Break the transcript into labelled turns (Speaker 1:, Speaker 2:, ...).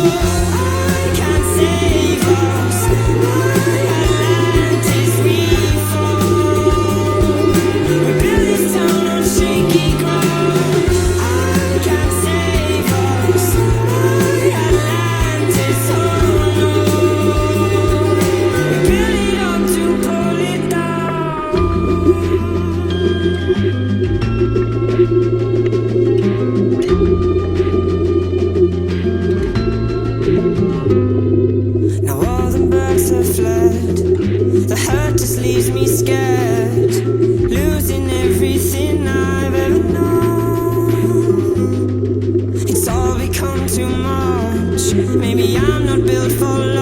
Speaker 1: I can't save us. Atlantis we fall. We build this town on shaky ground. I can't save us. Atlantis, oh no. We build it up to pull it down. Now all the birds have fled. The hurt just leaves me scared, losing everything I've ever known. It's all become too much. Maybe I'm not built for love.